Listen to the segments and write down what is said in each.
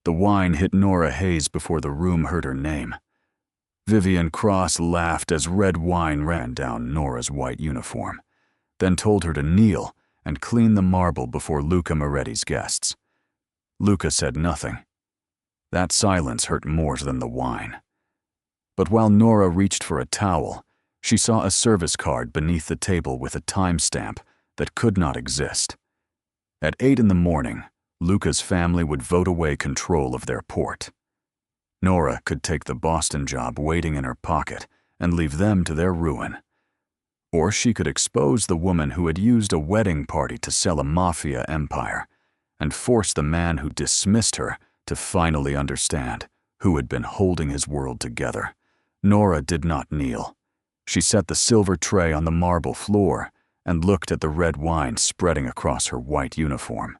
The wine hit Nora haze before the room heard her name. Vivian Cross laughed as red wine ran down Nora's white uniform, then told her to kneel and clean the marble before Luca Moretti's guests. Luca said nothing. That silence hurt more than the wine. But while Nora reached for a towel, she saw a service card beneath the table with a timestamp that could not exist. At 8 in the morning, Luca's family would vote away control of their port. Nora could take the Boston job waiting in her pocket and leave them to their ruin. Or she could expose the woman who had used a wedding party to sell a Mafia empire and force the man who dismissed her to finally understand who had been holding his world together. Nora did not kneel. She set the silver tray on the marble floor and looked at the red wine spreading across her white uniform.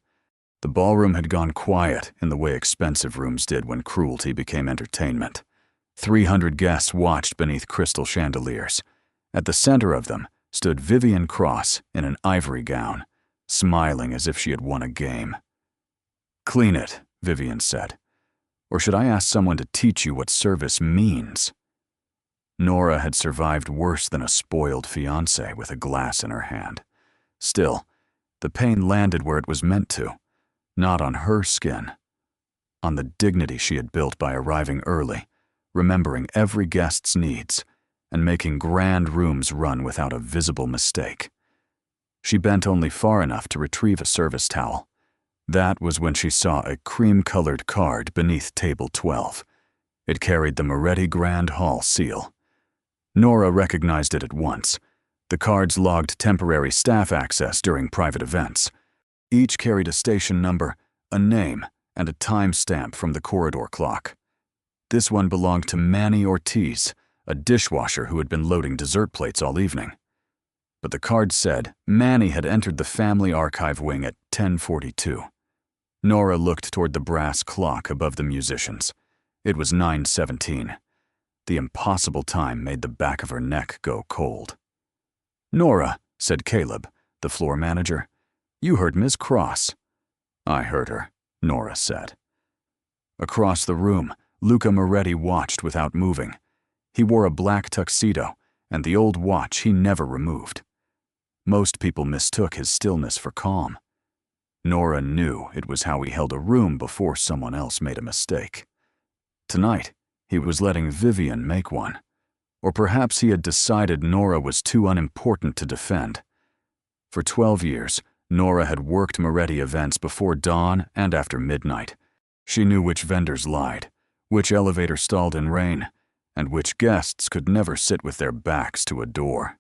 The ballroom had gone quiet in the way expensive rooms did when cruelty became entertainment. 300 guests watched beneath crystal chandeliers. At the center of them stood Vivian Cross in an ivory gown, smiling as if she had won a game. "Clean it," Vivian said. "Or should I ask someone to teach you what service means?" Nora had survived worse than a spoiled fiancée with a glass in her hand. Still, the pain landed where it was meant to, not on her skin. On the dignity she had built by arriving early, remembering every guest's needs, and making grand rooms run without a visible mistake. She bent only far enough to retrieve a service towel. That was when she saw a cream-colored card beneath table 12. It carried the Moretti Grand Hall seal. Nora recognized it at once. The cards logged temporary staff access during private events. Each carried a station number, a name, and a time-stamp from the corridor clock. This one belonged to Manny Ortiz, a dishwasher who had been loading dessert plates all evening. But the card said Manny had entered the family archive wing at 10:42. Nora looked toward the brass clock above the musicians. It was 9:17. The impossible time made the back of her neck go cold. "Nora," said Caleb, the floor manager, "you heard Miss Cross." "I heard her," Nora said. Across the room, Luca Moretti watched without moving. He wore a black tuxedo and the old watch he never removed. Most people mistook his stillness for calm. Nora knew it was how he held a room before someone else made a mistake. Tonight, he was letting Vivian make one. Or perhaps he had decided Nora was too unimportant to defend. For 12 years, Nora had worked Moretti events before dawn and after midnight. She knew which vendors lied, which elevator stalled in rain, and which guests could never sit with their backs to a door.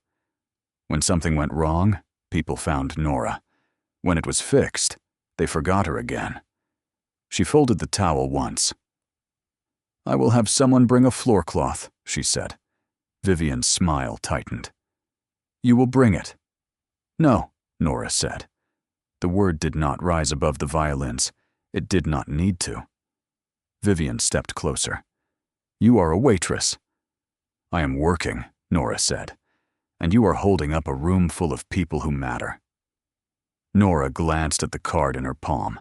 When something went wrong, people found Nora. When it was fixed, they forgot her again. She folded the towel once. "I will have someone bring a floor cloth," she said. Vivian's smile tightened. "You will bring it." "No," Nora said. The word did not rise above the violins. It did not need to. Vivian stepped closer. "You are a waitress." "I am working," Nora said. "And you are holding up a room full of people who matter." Nora glanced at the card in her palm.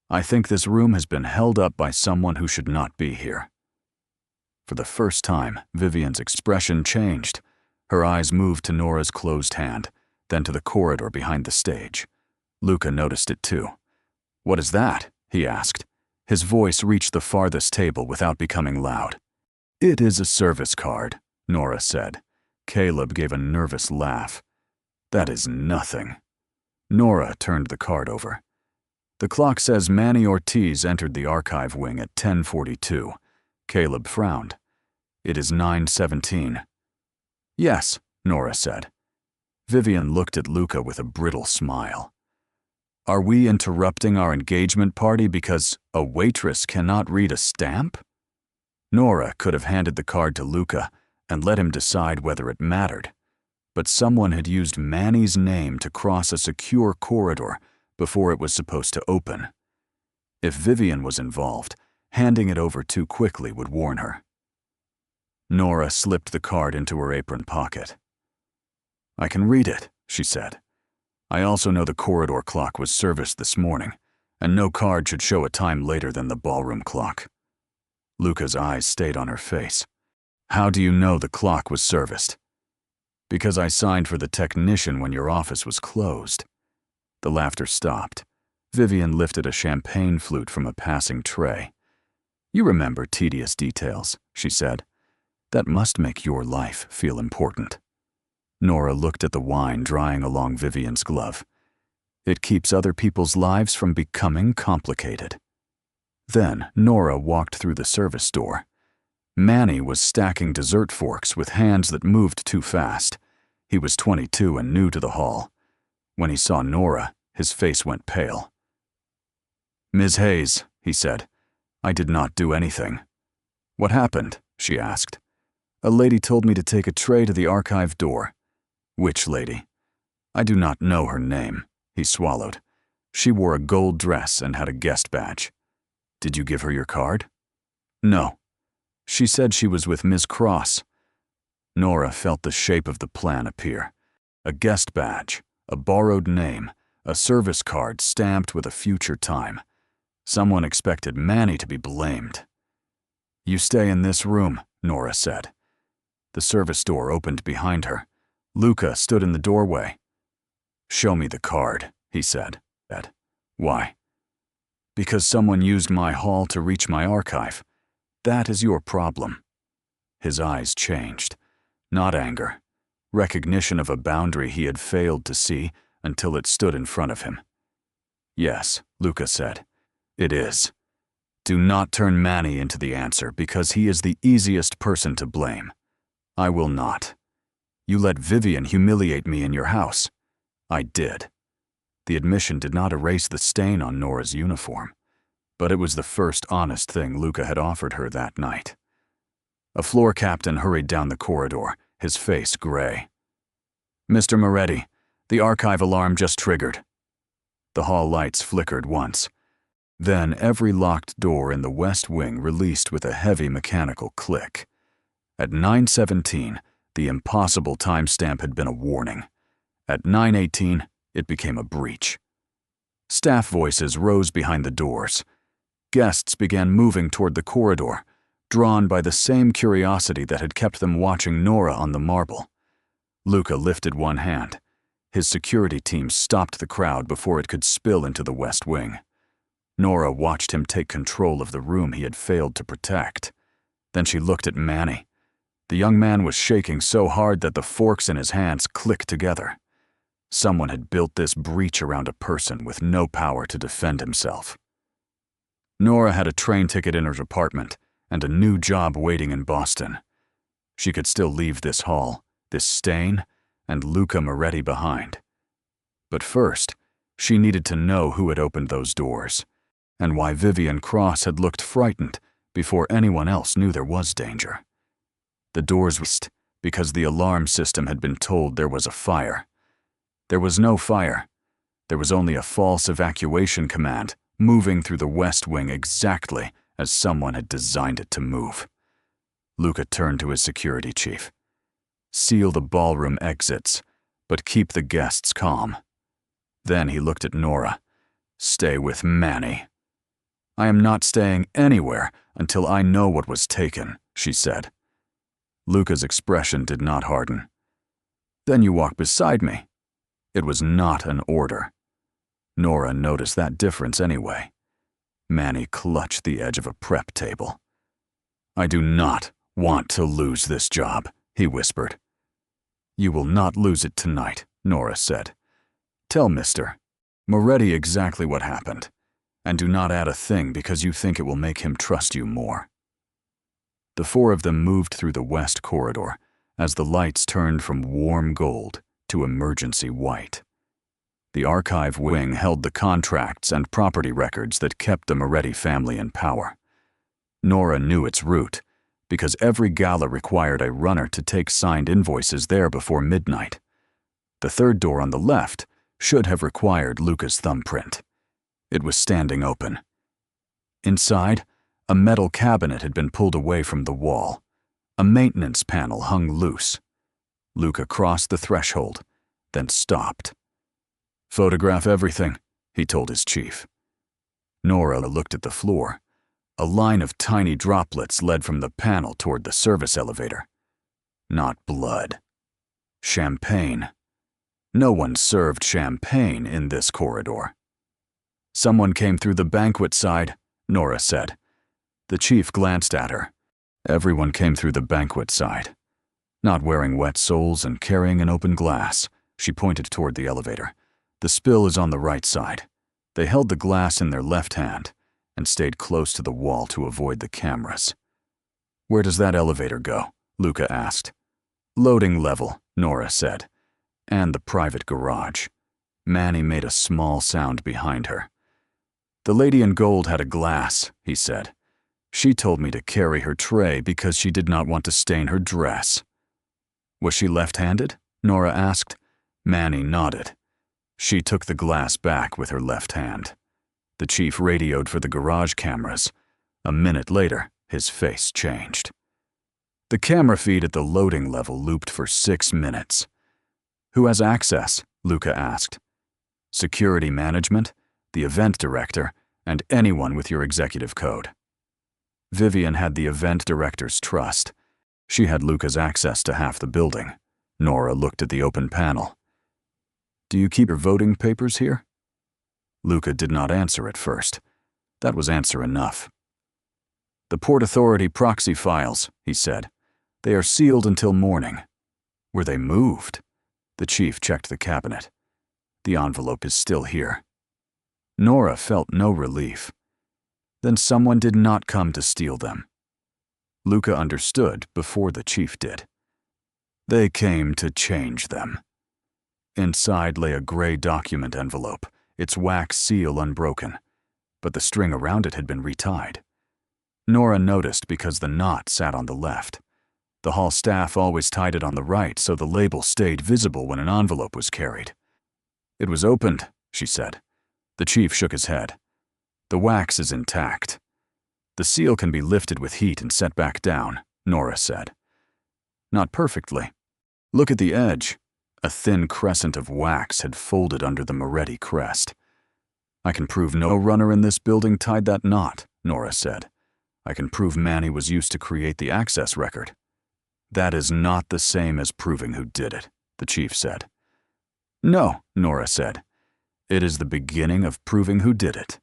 "I think this room has been held up by someone who should not be here." For the first time, Vivian's expression changed. Her eyes moved to Nora's closed hand, then to the corridor behind the stage. Luca noticed it too. "What is that?" he asked. His voice reached the farthest table without becoming loud. "It is a service card," Nora said. Caleb gave a nervous laugh. "That is nothing." Nora turned the card over. "The clock says Manny Ortiz entered the archive wing at 10:42. Caleb frowned. "It is 9:17. "Yes," Nora said. Vivian looked at Luca with a brittle smile. "Are we interrupting our engagement party because a waitress cannot read a stamp?" Nora could have handed the card to Luca and let him decide whether it mattered. But someone had used Manny's name to cross a secure corridor before it was supposed to open. If Vivian was involved, handing it over too quickly would warn her. Nora slipped the card into her apron pocket. "I can read it," she said. "I also know the corridor clock was serviced this morning. and no card should show a time later than the ballroom clock. Luca's eyes stayed on her face. How do you know the clock was serviced? Because I signed for the technician when your office was closed. The laughter stopped. Vivian lifted a champagne flute from a passing tray. You remember tedious details, she said. That must make your life feel important. Nora looked at the wine drying along Vivian's glove. It keeps other people's lives from becoming complicated. Then Nora walked through the service door. Manny was stacking dessert forks with hands that moved too fast. He was 22 and new to the hall. When he saw Nora, his face went pale. Ms. Hayes, he said, I did not do anything. What happened? She asked. A lady told me to take a tray to the archive door. Which lady? I do not know her name. He swallowed. She wore a gold dress and had a guest badge. Did you give her your card? No. She said she was with Ms. Cross. Nora felt the shape of the plan appear. A guest badge, a borrowed name, a service card stamped with a future time. Someone expected Manny to be blamed. You stay in this room, Nora said. The service door opened behind her. Luca stood in the doorway. Show me the card, he said. Why? Because someone used my hall to reach my archive. That is your problem. His eyes changed. Not anger. Recognition of a boundary he had failed to see until it stood in front of him. Yes, Luca said. It is. Do not turn Manny into the answer because he is the easiest person to blame. I will not. You let Vivian humiliate me in your house. I did. The admission did not erase the stain on Nora's uniform, but it was the first honest thing Luca had offered her that night. A floor captain hurried down the corridor, his face gray. Mr. Moretti, the archive alarm just triggered. The hall lights flickered once. Then every locked door in the west wing released with a heavy mechanical click. At 9:17, the impossible timestamp had been a warning. At 9:18, it became a breach. Staff voices rose behind the doors. Guests began moving toward the corridor, drawn by the same curiosity that had kept them watching Nora on the marble. Luca lifted one hand. His security team stopped the crowd before it could spill into the west wing. Nora watched him take control of the room he had failed to protect. Then she looked at Manny. The young man was shaking so hard that the forks in his hands clicked together. Someone had built this breach around a person with no power to defend himself. Nora had a train ticket in her department and a new job waiting in Boston. She could still leave this hall, this stain, and Luca Moretti behind. But first, she needed to know who had opened those doors, and why Vivian Cross had looked frightened before anyone else knew there was danger. The doors were closed because the alarm system had been told there was a fire. There was no fire. There was only a false evacuation command moving through the west wing exactly as someone had designed it to move. Luca turned to his security chief. Seal the ballroom exits, but keep the guests calm. Then he looked at Nora. Stay with Manny. I am not staying anywhere until I know what was taken, she said. Luca's expression did not harden. Then you walk beside me. It was not an order. Nora noticed that difference anyway. Manny clutched the edge of a prep table. I do not want to lose this job, he whispered. You will not lose it tonight, Nora said. Tell Mr. Moretti exactly what happened, and do not add a thing because you think it will make him trust you more. The four of them moved through the west corridor as the lights turned from warm gold to emergency white. The archive wing held the contracts and property records that kept the Moretti family in power. Nora knew its route, because every gala required a runner to take signed invoices there before midnight. The third door on the left should have required Luca's thumbprint. It was standing open. Inside, a metal cabinet had been pulled away from the wall. A maintenance panel hung loose. Luca crossed the threshold, then stopped. Photograph everything, he told his chief. Nora looked at the floor. A line of tiny droplets led from the panel toward the service elevator. Not blood. Champagne. No one served champagne in this corridor. Someone came through the banquet side, Nora said. The chief glanced at her. Everyone came through the banquet side. Not wearing wet soles and carrying an open glass, she pointed toward the elevator. The spill is on the right side. They held the glass in their left hand and stayed close to the wall to avoid the cameras. Where does that elevator go? Luca asked. Loading level, Nora said. And the private garage. Manny made a small sound behind her. The lady in gold had a glass, he said. She told me to carry her tray because she did not want to stain her dress. Was she left-handed? Nora asked. Manny nodded. She took the glass back with her left hand. The chief radioed for the garage cameras. A minute later, his face changed. The camera feed at the loading level looped for 6 minutes. Who has access? Luca asked. Security management, the event director, and anyone with your executive code. Vivian had the event director's trust. She had Luca's access to half the building. Nora looked at the open panel. Do you keep your voting papers here? Luca did not answer at first. That was answer enough. The Port Authority proxy files, he said. They are sealed until morning. Were they moved? The chief checked the cabinet. The envelope is still here. Nora felt no relief. Then someone did not come to steal them. Luca understood before the chief did. They came to change them. Inside lay a gray document envelope, its wax seal unbroken, but the string around it had been retied. Nora noticed because the knot sat on the left. The hall staff always tied it on the right so the label stayed visible when an envelope was carried. It was opened, she said. The chief shook his head. The wax is intact. The seal can be lifted with heat and set back down, Nora said. Not perfectly. Look at the edge. A thin crescent of wax had folded under the Moretti crest. I can prove no runner in this building tied that knot, Nora said. I can prove Manny was used to create the access record. That is not the same as proving who did it, the chief said. No, Nora said. It is the beginning of proving who did it.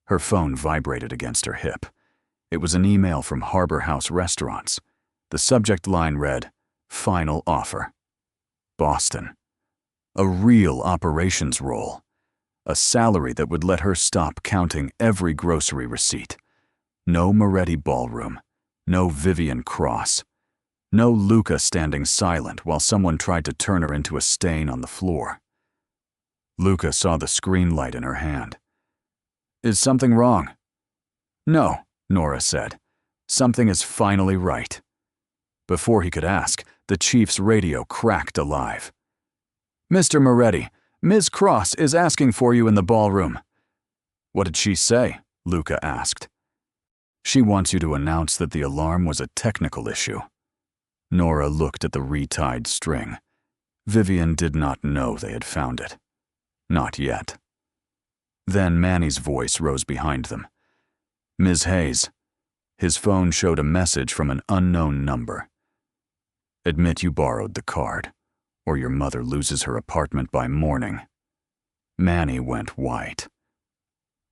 Her phone vibrated against her hip. It was an email from Harbor House Restaurants. The subject line read, Final offer. Boston. A real operations role. A salary that would let her stop counting every grocery receipt. No Moretti ballroom. No Vivian Cross. No Luca standing silent while someone tried to turn her into a stain on the floor. Luca saw the screen light in her hand. Is something wrong? No, Nora said. Something is finally right. Before he could ask, the chief's radio cracked alive. Mr. Moretti, Ms. Cross is asking for you in the ballroom. What did she say? Luca asked. She wants you to announce that the alarm was a technical issue. Nora looked at the retied string. Vivian did not know they had found it. Not yet. Then Manny's voice rose behind them. Ms. Hayes. His phone showed a message from an unknown number. Admit you borrowed the card, or your mother loses her apartment by morning. Manny went white.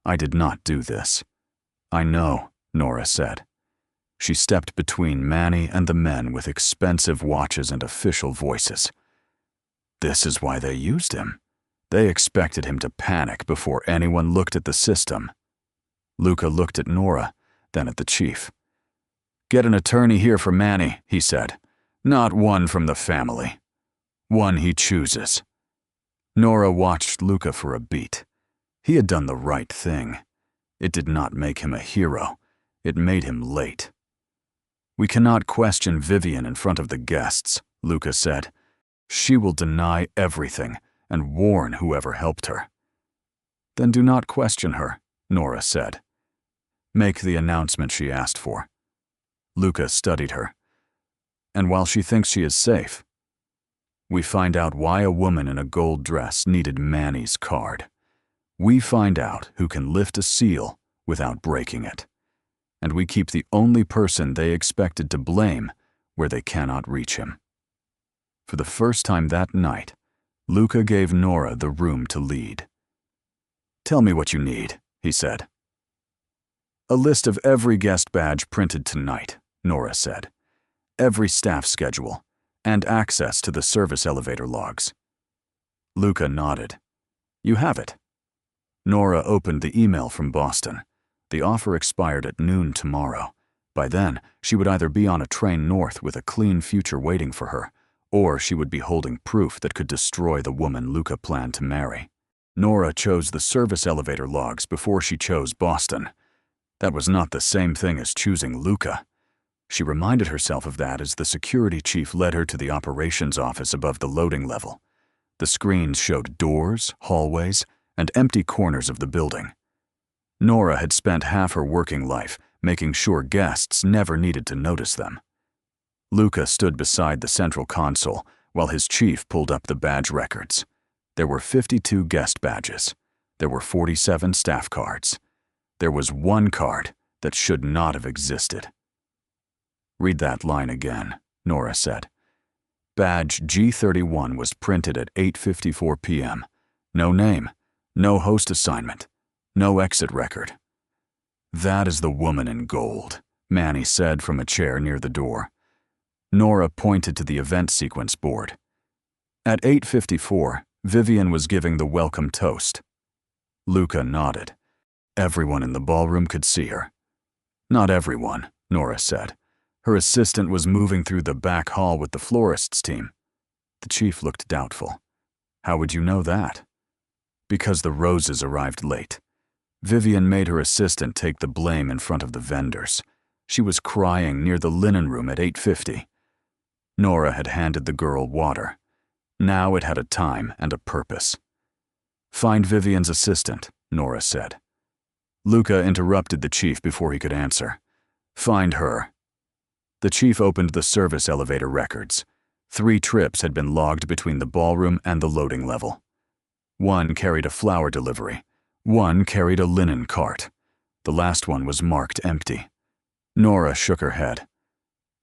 I did not do this. I know, Nora said. She stepped between Manny and the men with expensive watches and official voices. This is why they used him. They expected him to panic before anyone looked at the system. Luca looked at Nora, then at the chief. Get an attorney here for Manny, he said. Not one from the family. One he chooses. Nora watched Luca for a beat. He had done the right thing. It did not make him a hero. It made him late. We cannot question Vivian in front of the guests, Luca said. She will deny everything and warn whoever helped her. Then do not question her, Nora said. Make the announcement she asked for. Luca studied her. And while she thinks she is safe, we find out why a woman in a gold dress needed Manny's card. We find out who can lift a seal without breaking it. And we keep the only person they expected to blame where they cannot reach him. For the first time that night, Luca gave Nora the room to lead. "Tell me what you need," he said. "A list of every guest badge printed tonight," Nora said. "Every staff schedule, and access to the service elevator logs." Luca nodded. "You have it." Nora opened the email from Boston. The offer expired at noon tomorrow. By then, she would either be on a train north with a clean future waiting for her, or she would be holding proof that could destroy the woman Luca planned to marry. Nora chose the service elevator logs before she chose Boston. That was not the same thing as choosing Luca. She reminded herself of that as the security chief led her to the operations office above the loading level. The screens showed doors, hallways, and empty corners of the building. Nora had spent half her working life making sure guests never needed to notice them. Luca stood beside the central console while his chief pulled up the badge records. There were 52 guest badges. There were 47 staff cards. There was one card that should not have existed. "Read that line again," Nora said. "Badge G31 was printed at 8:54 p.m. No name, no host assignment, no exit record." "That is the woman in gold," Manny said from a chair near the door. Nora pointed to the event sequence board. At 8:54, Vivian was giving the welcome toast. Luca nodded. Everyone in the ballroom could see her. "Not everyone," Nora said. Her assistant was moving through the back hall with the florist's team. The chief looked doubtful. "How would you know that?" "Because the roses arrived late. Vivian made her assistant take the blame in front of the vendors. She was crying near the linen room at 8:50. Nora had handed the girl water. Now it had a time and a purpose. "Find Vivian's assistant," Nora said. Luca interrupted the chief before he could answer. "Find her." The chief opened the service elevator records. 3 trips had been logged between the ballroom and the loading level. 1 carried a flower delivery. 1 carried a linen cart. The last one was marked empty. Nora shook her head.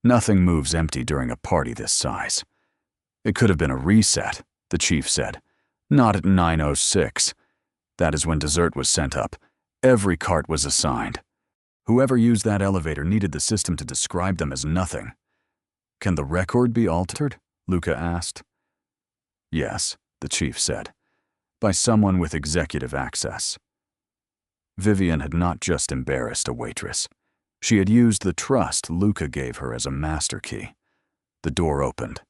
"Nothing moves empty during a party this size." "It could have been a reset," the chief said. "Not at 9:06. That is when dessert was sent up. Every cart was assigned. Whoever used that elevator needed the system to describe them as nothing." "Can the record be altered?" Luca asked. "Yes," the chief said. "By someone with executive access." Vivian had not just embarrassed a waitress. She had used the trust Luca gave her as a master key. The door opened.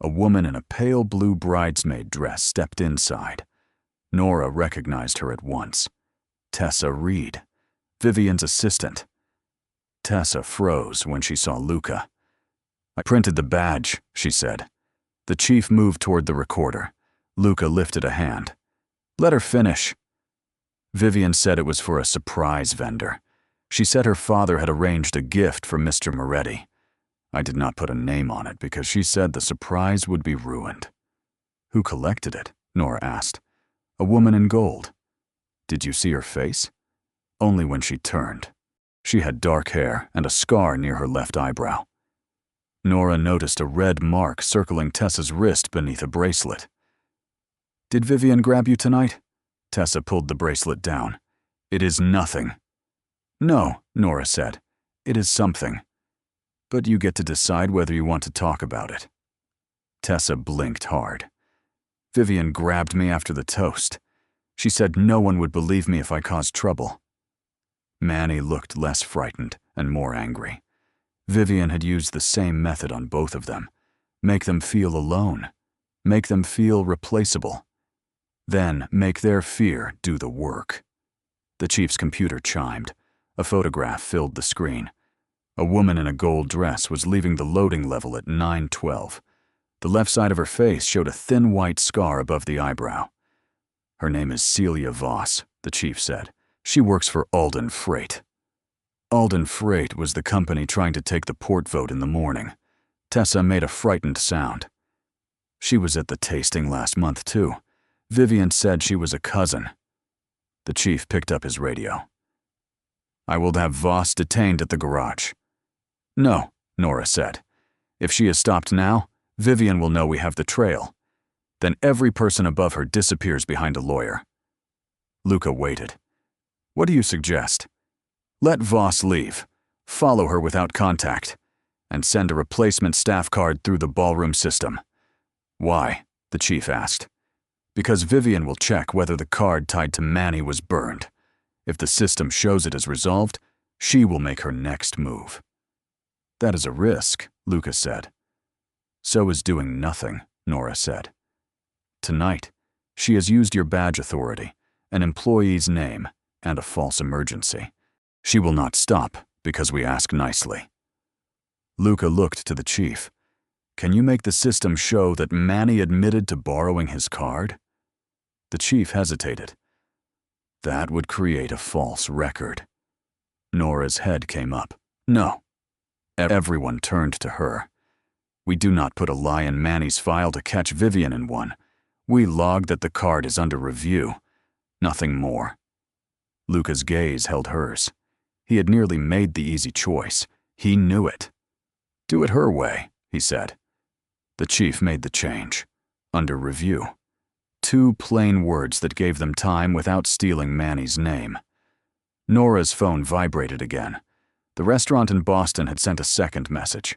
A woman in a pale blue bridesmaid dress stepped inside. Nora recognized her at once. Tessa Reed, Vivian's assistant. Tessa froze when she saw Luca. "I printed the badge," she said. The chief moved toward the recorder. Luca lifted a hand. "Let her finish." Vivian said it was for a surprise vendor. She said her father had arranged a gift for Mr. Moretti. I did not put a name on it because she said the surprise would be ruined. "Who collected it?" Nora asked. "A woman in gold." "Did you see her face?" "Only when she turned. She had dark hair and a scar near her left eyebrow." Nora noticed a red mark circling Tessa's wrist beneath a bracelet. "Did Vivian grab you tonight?" Tessa pulled the bracelet down. "It is nothing." "No," Nora said. "It is something. But you get to decide whether you want to talk about it." Tessa blinked hard. "Vivian grabbed me after the toast. She said no one would believe me if I caused trouble." Manny looked less frightened and more angry. Vivian had used the same method on both of them. Make them feel alone. Make them feel replaceable. Then make their fear do the work. The chief's computer chimed. A photograph filled the screen. A woman in a gold dress was leaving the loading level at 9:12. The left side of her face showed a thin white scar above the eyebrow. "Her name is Celia Voss," the chief said. "She works for Alden Freight." Alden Freight was the company trying to take the port vote in the morning. Tessa made a frightened sound. "She was at the tasting last month, too. Vivian said she was a cousin." The chief picked up his radio. "I will have Voss detained at the garage." "No," Nora said. "If she is stopped now, Vivian will know we have the trail. Then every person above her disappears behind a lawyer." Luca waited. "What do you suggest?" "Let Voss leave, follow her without contact, and send a replacement staff card through the ballroom system." "Why?" the chief asked. "Because Vivian will check whether the card tied to Manny was burned. If the system shows it is resolved, she will make her next move." "That is a risk," Luca said. "So is doing nothing," Nora said. "Tonight, she has used your badge authority, an employee's name, and a false emergency. She will not stop because we ask nicely." Luca looked to the chief. "Can you make the system show that Manny admitted to borrowing his card?" The chief hesitated. "That would create a false record." Nora's head came up. "No." Everyone turned to her. "We do not put a lie in Manny's file to catch Vivian in one. We log that the card is under review. Nothing more." Luca's gaze held hers. He had nearly made the easy choice. He knew it. "Do it her way," he said. The chief made the change. Under review. 2 plain words that gave them time without stealing Manny's name. Nora's phone vibrated again. The restaurant in Boston had sent a second message.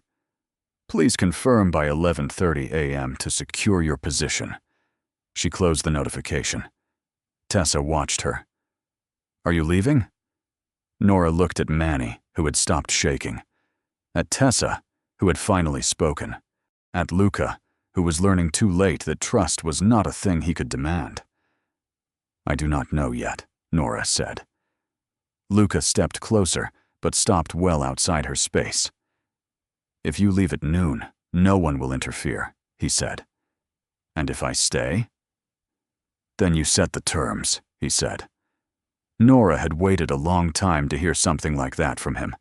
"Please confirm by 11:30 a.m. to secure your position." She closed the notification. Tessa watched her. "Are you leaving?" Nora looked at Manny, who had stopped shaking. At Tessa, who had finally spoken. At Luca, who was learning too late that trust was not a thing he could demand. "I do not know yet," Nora said. Luca stepped closer, but stopped well outside her space. "If you leave at noon, no one will interfere," he said. "And if I stay?" "Then you set the terms," he said. Nora had waited a long time to hear something like that from him.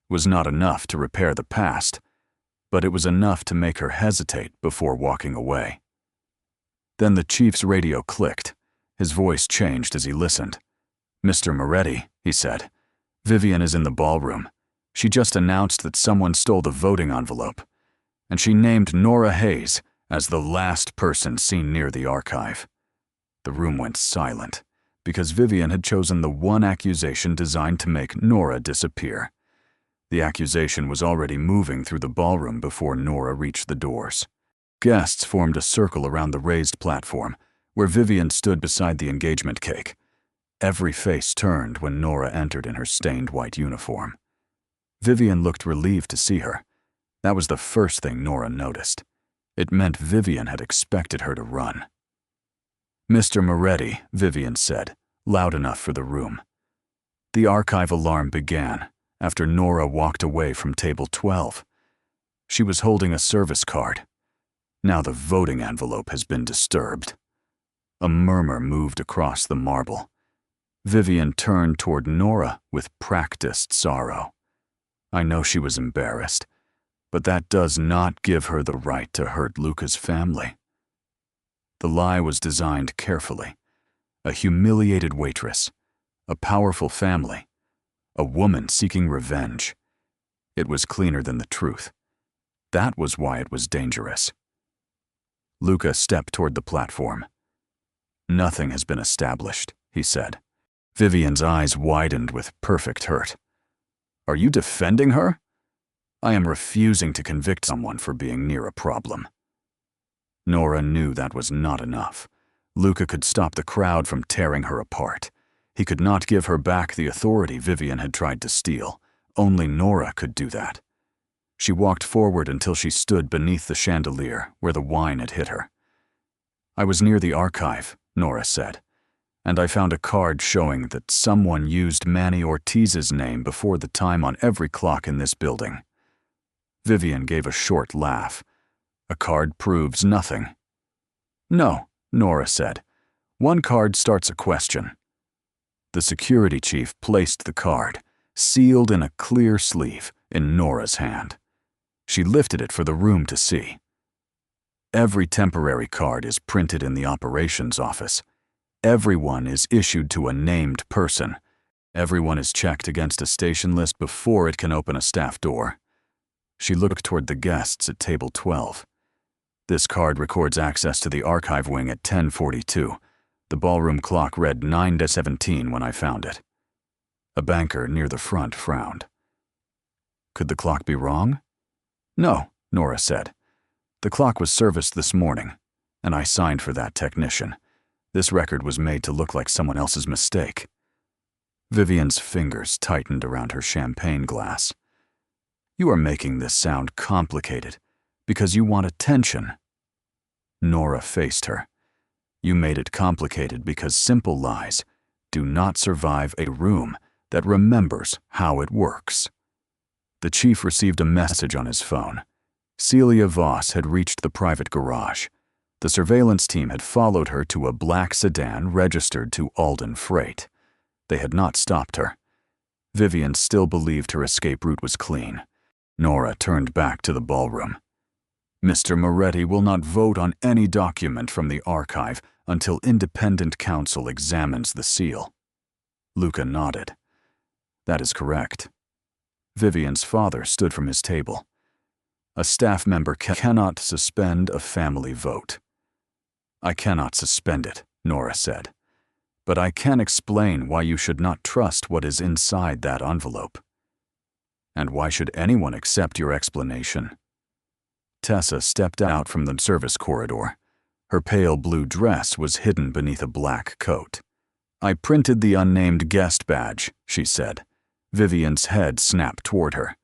It was not enough to repair the past, but it was enough to make her hesitate before walking away. Then the chief's radio clicked. His voice changed as he listened. "Mr. Moretti," he said, "Vivian is in the ballroom. She just announced that someone stole the voting envelope, and she named Nora Hayes as the last person seen near the archive." The room went silent, because Vivian had chosen the one accusation designed to make Nora disappear. The accusation was already moving through the ballroom before Nora reached the doors. Guests formed a circle around the raised platform, where Vivian stood beside the engagement cake. Every face turned when Nora entered in her stained white uniform. Vivian looked relieved to see her. That was the first thing Nora noticed. It meant Vivian had expected her to run. "Mr. Moretti," Vivian said, loud enough for the room. The archive alarm began after Nora walked away from table 12. She was holding a service card. Now the voting envelope has been disturbed. A murmur moved across the marble. Vivian turned toward Nora with practiced sorrow. I know she was embarrassed, but that does not give her the right to hurt Luca's family. The lie was designed carefully. A humiliated waitress, a powerful family, a woman seeking revenge. It was cleaner than the truth. That was why it was dangerous. Luca stepped toward the platform. "Nothing has been established," he said. Vivian's eyes widened with perfect hurt. "Are you defending her?" "I am refusing to convict someone for being near a problem." Nora knew that was not enough. Luca could stop the crowd from tearing her apart. He could not give her back the authority Vivian had tried to steal. Only Nora could do that. She walked forward until she stood beneath the chandelier where the wine had hit her. "I was near the archive," Nora said, "and I found a card showing that someone used Manny Ortiz's name before the time on every clock in this building." Vivian gave a short laugh. "A card proves nothing." "No," Nora said. "One card starts a question." The security chief placed the card, sealed in a clear sleeve, in Nora's hand. She lifted it for the room to see. "Every temporary card is printed in the operations office. Everyone is issued to a named person. Everyone is checked against a station list before it can open a staff door. She looked toward the guests at table 12. This card records access to the archive wing at 10:42. The ballroom clock read 9:17 when I found it. A banker near the front frowned. Could the clock be wrong? No, Nora said. The clock was serviced this morning, and I signed for that technician. This record was made to look like someone else's mistake. Vivian's fingers tightened around her champagne glass. You are making this sound complicated because you want attention. Nora faced her. You made it complicated because simple lies do not survive a room that remembers how it works. The chief received a message on his phone. Celia Voss had reached the private garage. The surveillance team had followed her to a black sedan registered to Alden Freight. They had not stopped her. Vivian still believed her escape route was clean. Nora turned back to the ballroom. Mr. Moretti will not vote on any document from the archive until independent counsel examines the seal. Luca nodded. That is correct. Vivian's father stood from his table. A staff member cannot suspend a family vote. I cannot suspend it, Nora said. But I can explain why you should not trust what is inside that envelope. And why should anyone accept your explanation? Tessa stepped out from the service corridor. Her pale blue dress was hidden beneath a black coat. I printed the unnamed guest badge, she said. Vivian's head snapped toward her.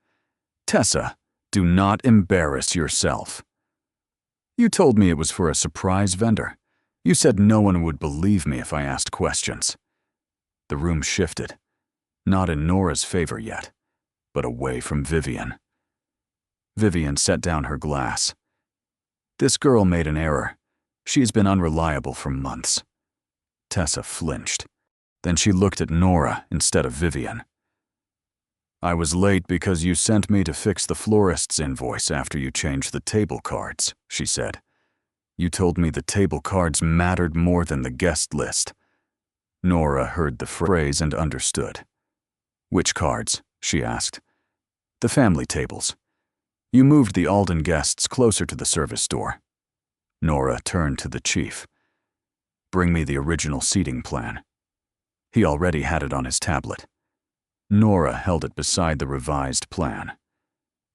Tessa, do not embarrass yourself. You told me it was for a surprise vendor. You said no one would believe me if I asked questions. The room shifted, not in Nora's favor yet, but away from Vivian. Vivian set down her glass. This girl made an error. She has been unreliable for months. Tessa flinched. Then she looked at Nora instead of Vivian. I was late because you sent me to fix the florist's invoice after you changed the table cards, she said. You told me the table cards mattered more than the guest list. Nora heard the phrase and understood. Which cards? She asked. The family tables. You moved the Alden guests closer to the service door. Nora turned to the chief. Bring me the original seating plan. He already had it on his tablet. Nora held it beside the revised plan.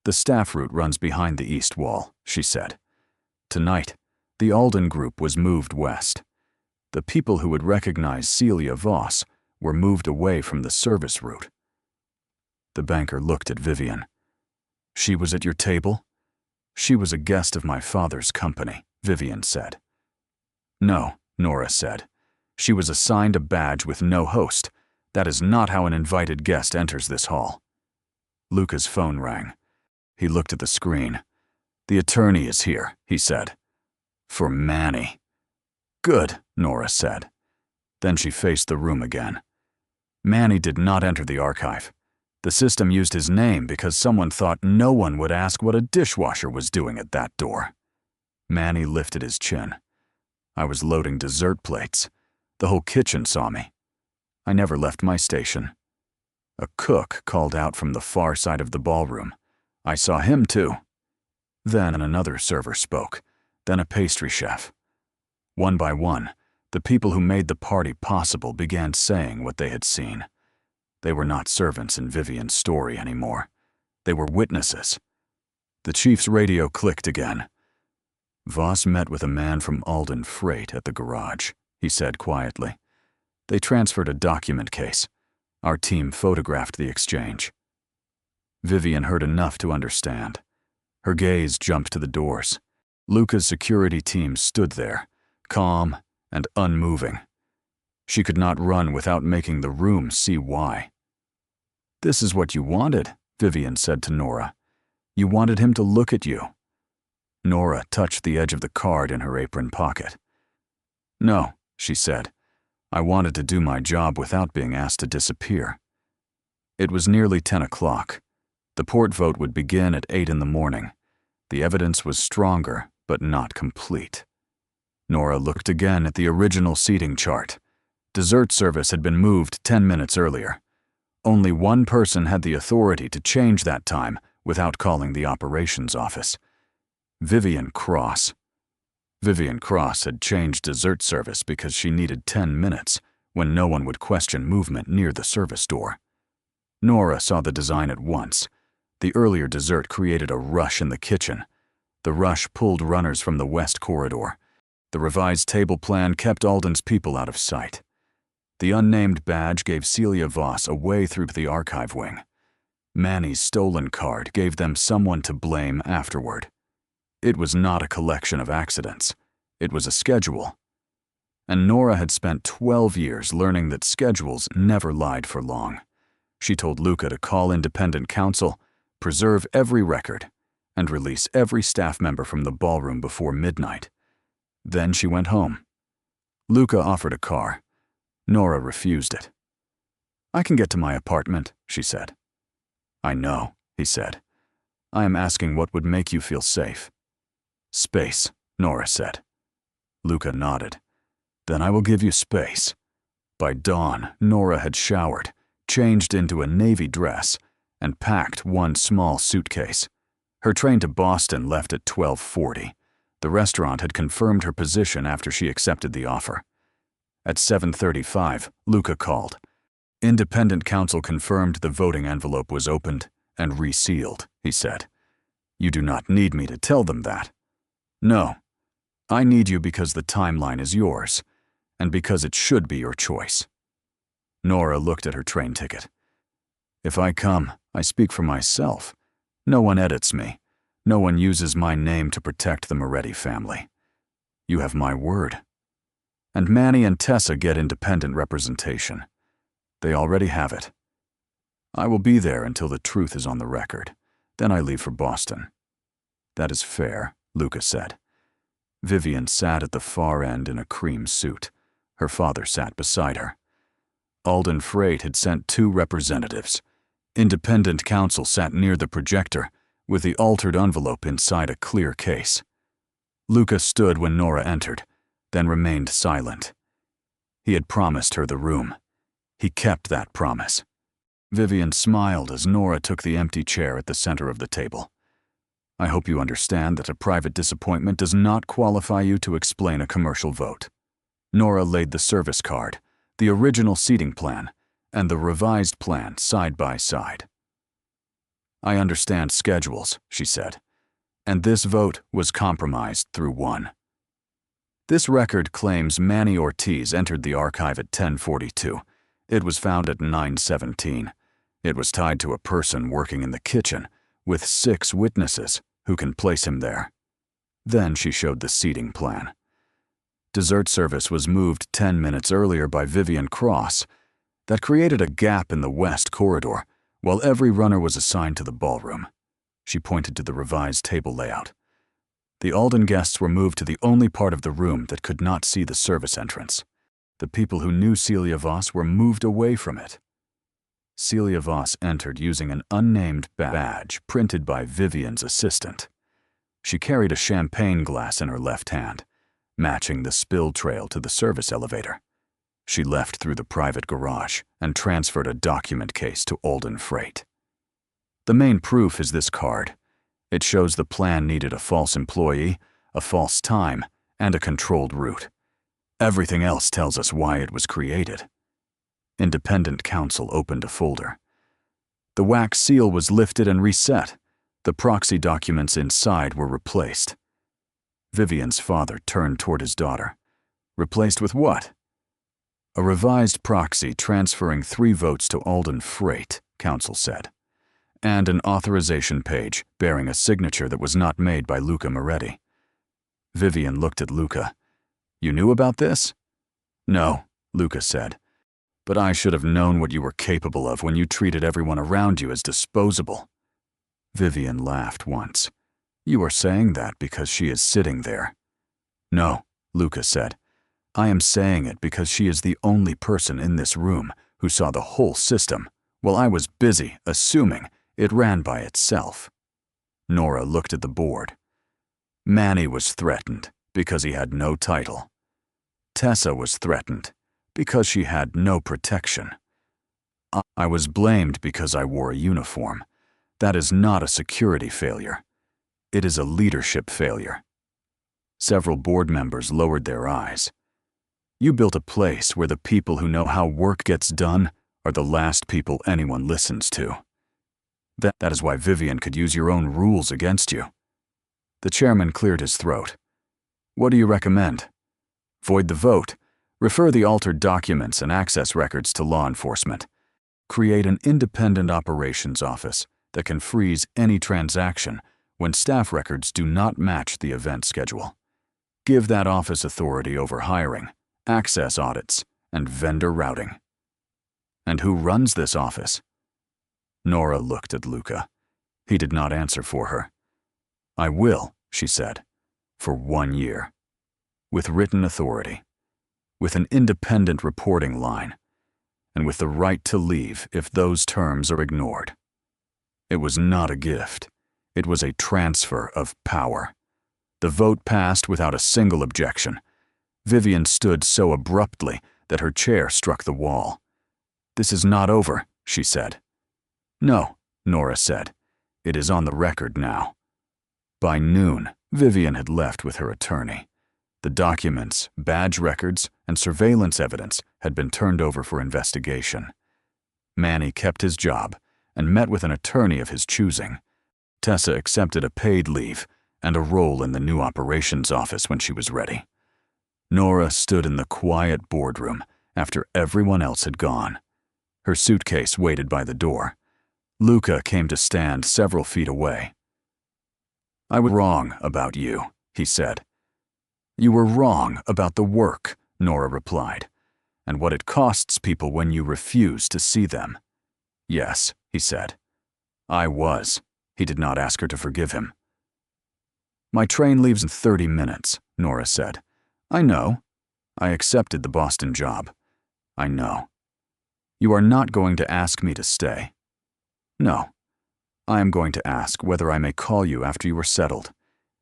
The staff route runs behind the east wall, she said. Tonight, the Alden group was moved west. The people who would recognize Celia Voss were moved away from the service route. The banker looked at Vivian. She was at your table? She was a guest of my father's company, Vivian said. No, Nora said. She was assigned a badge with no host. That is not how an invited guest enters this hall. Luca's phone rang. He looked at the screen. The attorney is here, he said. For Manny. Good, Nora said. Then she faced the room again. Manny did not enter the archive. The system used his name because someone thought no one would ask what a dishwasher was doing at that door. Manny lifted his chin. I was loading dessert plates. The whole kitchen saw me. I never left my station. A cook called out from the far side of the ballroom. I saw him too. Then another server spoke, then a pastry chef. One by one, the people who made the party possible began saying what they had seen. They were not servants in Vivian's story anymore. They were witnesses. The chief's radio clicked again. Voss met with a man from Alden Freight at the garage, he said quietly. They transferred a document case. Our team photographed the exchange. Vivian heard enough to understand. Her gaze jumped to the doors. Luca's security team stood there, calm and unmoving. She could not run without making the room see why. This is what you wanted, Vivian said to Nora. You wanted him to look at you. Nora touched the edge of the card in her apron pocket. No, she said. I wanted to do my job without being asked to disappear. It was nearly 10 o'clock. The port vote would begin at 8 in the morning. The evidence was stronger, but not complete. Nora looked again at the original seating chart. Dessert service had been moved 10 minutes earlier. Only one person had the authority to change that time without calling the operations office. Vivian Cross. Vivian Cross had changed dessert service because she needed 10 minutes when no one would question movement near the service door. Nora saw the design at once. The earlier dessert created a rush in the kitchen. The rush pulled runners from the west corridor. The revised table plan kept Alden's people out of sight. The unnamed badge gave Celia Voss a way through the archive wing. Manny's stolen card gave them someone to blame afterward. It was not a collection of accidents. It was a schedule. And Nora had spent 12 years learning that schedules never lied for long. She told Luca to call independent counsel, preserve every record, and release every staff member from the ballroom before midnight. Then she went home. Luca offered a car. Nora refused it. "I can get to my apartment," she said. "I know," he said. "I am asking what would make you feel safe." "Space," Nora said. Luca nodded. "Then I will give you space." By dawn, Nora had showered, changed into a navy dress, and packed one small suitcase. Her train to Boston left at 12:40. The restaurant had confirmed her position after she accepted the offer. At 7:35, Luca called. Independent counsel confirmed the voting envelope was opened and resealed, he said. "You do not need me to tell them that." "No. I need you because the timeline is yours, and because it should be your choice." Nora looked at her train ticket. "If I come, I speak for myself. No one edits me. No one uses my name to protect the Moretti family. You have my word. And Manny and Tessa get independent representation. They already have it. I will be there until the truth is on the record. Then I leave for Boston." "That is fair," Luca said. Vivian sat at the far end in a cream suit. Her father sat beside her. Alden Freight had sent 2 representatives. Independent counsel sat near the projector, with the altered envelope inside a clear case. Luca stood when Nora entered, then remained silent. He had promised her the room. He kept that promise. Vivian smiled as Nora took the empty chair at the center of the table. "I hope you understand that a private disappointment does not qualify you to explain a commercial vote." Nora laid the service card, the original seating plan, and the revised plan side by side. "I understand schedules," she said, "and this vote was compromised through one. This record claims Manny Ortiz entered the archive at 10:42. It was found at 9:17. It was tied to a person working in the kitchen, with 6 witnesses who can place him there." Then she showed the seating plan. Dessert service was moved 10 minutes earlier by Vivian Cross. That created a gap in the west corridor, while every runner was assigned to the ballroom. She pointed to the revised table layout. The Alden guests were moved to the only part of the room that could not see the service entrance. The people who knew Celia Voss were moved away from it. Celia Voss entered using an unnamed badge printed by Vivian's assistant. She carried a champagne glass in her left hand, matching the spill trail to the service elevator. She left through the private garage and transferred a document case to Alden Freight. The main proof is this card. It shows the plan needed a false employee, a false time, and a controlled route. Everything else tells us why it was created. Independent counsel opened a folder. The wax seal was lifted and reset. The proxy documents inside were replaced. Vivian's father turned toward his daughter. "Replaced with what?" "A revised proxy transferring 3 votes to Alden Freight," counsel said, "and an authorization page bearing a signature that was not made by Luca Moretti." Vivian looked at Luca. "You knew about this?" "No," Luca said, "but I should have known what you were capable of when you treated everyone around you as disposable." Vivian laughed once. "You are saying that because she is sitting there." "No," Luca said. "I am saying it because she is the only person in this room who saw the whole system, while I was busy assuming it ran by itself." Nora looked at the board. Manny was threatened because he had no title. Tessa was threatened because she had no protection. I was blamed because I wore a uniform. That is not a security failure. It is a leadership failure. Several board members lowered their eyes. You built a place where the people who know how work gets done are the last people anyone listens to. That is why Vivian could use your own rules against you. The chairman cleared his throat. What do you recommend? Void the vote. Refer the altered documents and access records to law enforcement. Create an independent operations office that can freeze any transaction when staff records do not match the event schedule. Give that office authority over hiring, access audits, and vendor routing. And who runs this office? Nora looked at Luca. He did not answer for her. I will, she said, for 1 year. With written authority. With an independent reporting line. And with the right to leave if those terms are ignored. It was not a gift. It was a transfer of power. The vote passed without a single objection. Vivian stood so abruptly that her chair struck the wall. This is not over, she said. No, Nora said. It is on the record now. By noon, Vivian had left with her attorney. The documents, badge records, and surveillance evidence had been turned over for investigation. Manny kept his job and met with an attorney of his choosing. Tessa accepted a paid leave and a role in the new operations office when she was ready. Nora stood in the quiet boardroom after everyone else had gone. Her suitcase waited by the door. Luca came to stand several feet away. I was wrong about you, he said. You were wrong about the work, Nora replied, and what it costs people when you refuse to see them. Yes, he said. I was. He did not ask her to forgive him. My train leaves in 30 minutes, Nora said. I know. I accepted the Boston job. I know. You are not going to ask me to stay. No. I am going to ask whether I may call you after you are settled.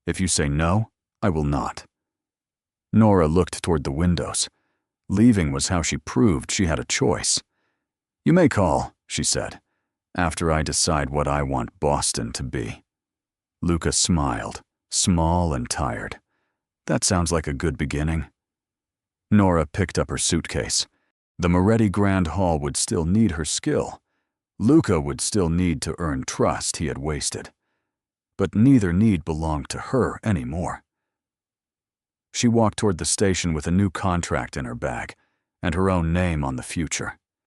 If you say no, I will not. Nora looked toward the windows. Leaving was how she proved she had a choice. You may call, she said, after I decide what I want Boston to be. Luca smiled, small and tired. That sounds like a good beginning. Nora picked up her suitcase. The Moretti Grand Hall would still need her skill. Luca would still need to earn trust he had wasted. But neither need belonged to her anymore. She walked toward the station with a new contract in her bag and her own name on the future.